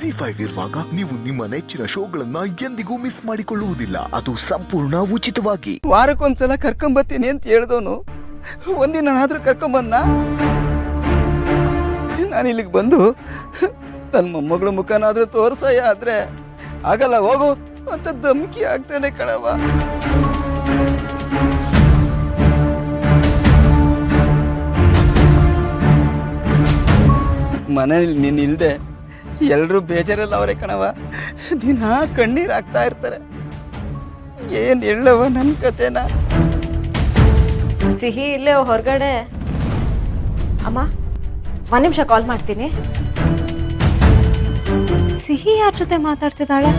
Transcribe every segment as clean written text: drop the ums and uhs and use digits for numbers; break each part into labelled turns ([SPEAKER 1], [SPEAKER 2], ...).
[SPEAKER 1] ZEE5 ಇರುವಾಗ ನೀವು ನಿಮ್ಮ ನೆಚ್ಚಿನ ಶೋಗಳನ್ನ ಎಂದಿಗೂ ಮಿಸ್ ಮಾಡಿಕೊಳ್ಳುವುದಿಲ್ಲ. ಅದು ಸಂಪೂರ್ಣ ಉಚಿತವಾಗಿ.
[SPEAKER 2] ವಾರಕ್ಕೊಂದ್ಸಲ ಕರ್ಕೊಂಬತ್ತೀನಿ ಅಂತ ಹೇಳ್ದವನು ಒಂದಿನಾದ್ರೂ ಕರ್ಕೊಂಬಂದ. ನಾನು ಇಲ್ಲಿಗೆ ಬಂದು ನನ್ನ ಮೊಮ್ಮಗಳ ಮುಖನಾದ್ರೂ ತೋರ್ಸಯ್ಯ ಆದ್ರೆ ಆಗಲ್ಲ ಹೋಗು ಅಂತ ಧಮಕಿ ಆಗ್ತಾನೆ ಕಣವ. ಮನೇಲಿ ನೀನ್ ಇಲ್ದೆ ಎಲ್ರೂ ಬೇಜಾರಲ್ಲ ಅವರೇ ಕಣವ. ದಿನ ಕಣ್ಣೀರ್ ಆಗ್ತಾ ಇರ್ತಾರೆ. ಏನ್ ಹೇಳವ ನನ್ ಕತೆನ.
[SPEAKER 3] ಸಿಹಿ ಇಲ್ಲೇ ಹೊರಗಡೆ. ಅಮ್ಮ ಒಂದ್ ನಿಮಿಷ ಕಾಲ್ ಮಾಡ್ತೀನಿ. ಸಿಹಿ ಯಾರ ಜೊತೆ ಮಾತಾಡ್ತಿದ್ದಾಳೆ?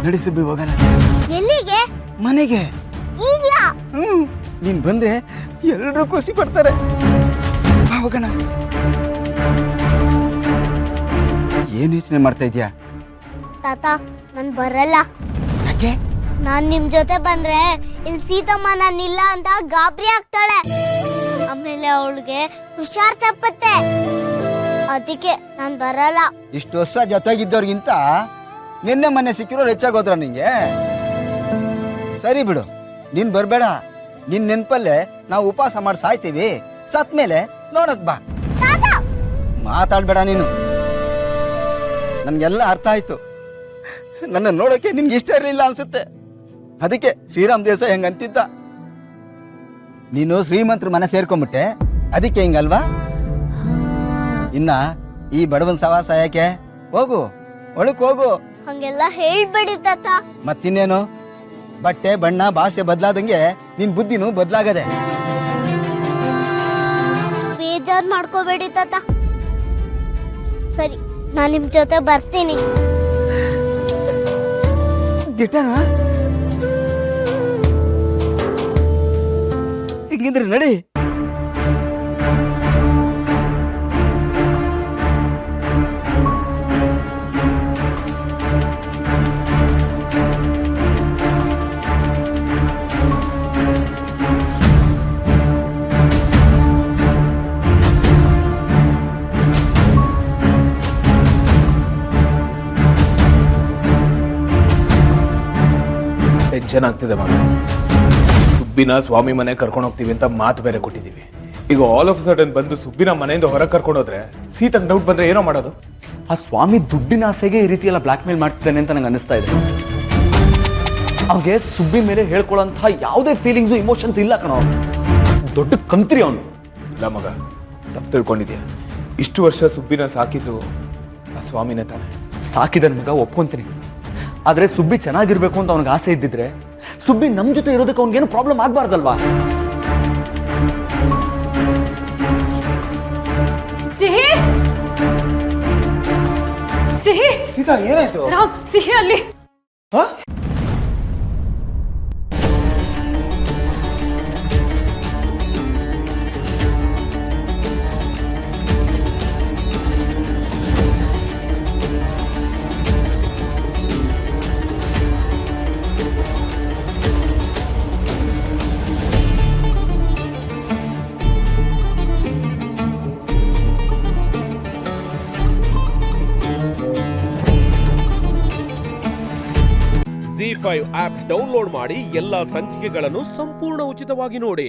[SPEAKER 2] ನಡಿ ಸುಬ್ಬಿ ಹೋಗೋಣ.
[SPEAKER 4] ಎಲ್ಲಿಗೆ?
[SPEAKER 2] ಮನೆಗೆ.
[SPEAKER 4] ಇಲ್ಲ.
[SPEAKER 2] ನೀನ್ ಬಂದ್ರೆ ಎಲ್ರೂ ಖುಷಿ ಪಡ್ತಾರೆ. ಹೋಗೋಣ. ಏನ್ ಯೋಚನೆ ಮಾಡ್ತಾ ಇದ್ಯಾ?
[SPEAKER 4] ತಾತ ನಾನ್ ಬರಲ್ಲ.
[SPEAKER 2] ಯಾಕೆ?
[SPEAKER 4] ನಾನ್ ನಿಮ್ ಜೊತೆ ಬಂದ್ರೆ ಇಲ್ಲಿ ಸೀತಮ್ಮ ನಾನಿಲ್ಲ ಅಂತ ಗಾಬರಿ ಆಗ್ತಾಳೆ. ಆಮೇಲೆ ಅವಳಿಗೆ ಹುಷಾರ್ ತಪ್ಪತ್ತೆ. ಅದಕ್ಕೆ ನಾನ್ ಬರಲ್ಲ.
[SPEAKER 2] ಇಷ್ಟು ವರ್ಷ ಜೊತೆಗಿದ್ದವ್ರಿಗಿಂತ ನಿನ್ನೆ ಮೊನ್ನೆ ಸಿಕ್ಕಿರೋರು ಹೆಚ್ಚಾಗೋದ್ರ ನಿಂಗೆ? ಸರಿ ಬಿಡು, ನೀನ್ ಬರ್ಬೇಡ. ನಿನ್ ನೆನ್ಪಲ್ಲೇ ನಾವು ಉಪವಾಸ ಮಾಡಿ ಸಾಯ್ತೀವಿ. ಸತ್ ಮೇಲೆ ನೋಡಕ್ ಬಾ. ಮಾತಾಡ್ಬೇಡ ನೀನು. ನನ್ಗೆಲ್ಲ ಅರ್ಥ ಆಯ್ತು. ನನ್ನ ನೋಡಕ್ಕೆ ನಿನ್ಗೆ ಇಷ್ಟ ಇರಲಿಲ್ಲ ಅನ್ಸುತ್ತೆ. ಅದಕ್ಕೆ ಶ್ರೀರಾಮ್ ದೇಸಾಯಿ ಹೆಂಗ ಅಂತಿದ್ದ, ನೀನು ಶ್ರೀಮಂತರ ಮನೆ ಸೇರ್ಕೊಂಬಿಟ್ಟೆ ಅದಕ್ಕೆ ಹಿಂಗಲ್ವಾ. ಇನ್ನ ಈ ಬಡವನ್ ಸವಾಸ ಯಾಕೆ? ಹೋಗು, ಒಳಕ್ ಹೋಗು.
[SPEAKER 4] ಹಂಗೆಲ್ಲ ಹೇಳ್ಬೇಡಿ ತಾತ.
[SPEAKER 2] ಮತ್ತಿನ್ನೇನು, ಬಟ್ಟೆ ಬಣ್ಣ ಭಾಷೆ ಬದಲಾದಂಗೆ ನಿನ್ ಬುದ್ಧಿನೂ ಬದಲಾಗದೆ.
[SPEAKER 4] ಬೇಜಾರ್ ಮಾಡ್ಕೋಬೇಡಿ ತಾತ. ಸರಿ, ನಾನ್ ನಿಮ್ ಜೊತೆ ಬರ್ತೀನಿ.
[SPEAKER 2] ಹಿಂಗಿದ್ರೆ ನಡಿ.
[SPEAKER 5] ಟೆನ್ಷನ್ ಆಗ್ತಿದೆ ಮಗ. ಸುಬ್ಬಿನ ಸ್ವಾಮಿ ಮನೆ ಕರ್ಕೊಂಡು ಹೋಗ್ತೀವಿ ಅಂತ ಮಾತು ಬೇರೆ ಕೊಟ್ಟಿದ್ದೀವಿ. ಈಗ ಆಲ್ ಆಫ್ ಸಡನ್ ಬಂದು ಸುಬ್ಬಿನ ಮನೆಯಿಂದ ಹೊರಗೆ ಕರ್ಕೊಂಡೋದ್ರೆ ಸೀತಂಗ್ ಡೌಟ್ ಬಂದ್ರೆ ಏನೋ ಮಾಡೋದು?
[SPEAKER 6] ಆ ಸ್ವಾಮಿ ದುಡ್ಡಿನ ಆಸೆಗೆ ಈ ರೀತಿ ಎಲ್ಲ ಬ್ಲಾಕ್ ಮೇಲ್ ಮಾಡ್ತಿದ್ದಾನೆ ಅಂತ ನಂಗೆ ಅನಿಸ್ತಾ ಇದೆ. ಅವ್ನಿಗೆ ಸುಬ್ಬಿ ಮೇಲೆ ಹೇಳ್ಕೊಳ್ಳೋಂಥ ಯಾವುದೇ ಫೀಲಿಂಗ್ಸು ಇಮೋಷನ್ಸ್ ಇಲ್ಲ ಕಣೋ. ದೊಡ್ಡ ಕಂತ್ರಿ ಅವನು.
[SPEAKER 5] ಇಲ್ಲ ಮಗ, ತಪ್ಪು ತಿಳ್ಕೊಂಡಿದ್ಯಾ. ಇಷ್ಟು ವರ್ಷ ಸುಬ್ಬಿನ ಸಾಕಿದ್ದು ಆ ಸ್ವಾಮಿನೇ ತಾನೆ.
[SPEAKER 6] ಸಾಕಿದನ್ ಮಗ, ಒಪ್ಕೊಂತೀನಿ. ಆದ್ರೆ ಸುಬ್ಬಿ ಚೆನ್ನಾಗಿರ್ಬೇಕು ಅಂತ ಅವ್ನಿಗೆ ಆಸೆ ಇದ್ದಿದ್ರೆ ಸುಬ್ಬಿ ನಮ್ ಜೊತೆ ಇರೋದಕ್ಕೆ ಅವ್ನಿಗೇನು ಪ್ರಾಬ್ಲಮ್ ಆಗ್ಬಾರ್ದಲ್ವಾ?
[SPEAKER 3] ಸಿಹಿ ಸಿಹಿ
[SPEAKER 5] ಸೀತಾ ಏನಾಯ್ತು?
[SPEAKER 3] ರಾಮ್, ಸಿಹಿ ಅಲ್ಲಿ.
[SPEAKER 7] ZEE5 ಆಪ್ ಡೌನ್ಲೋಡ್ ಮಾಡಿ ಎಲ್ಲಾ ಸಂಚಿಕೆಗಳನ್ನು ಸಂಪೂರ್ಣ ಉಚಿತವಾಗಿ ನೋಡಿ.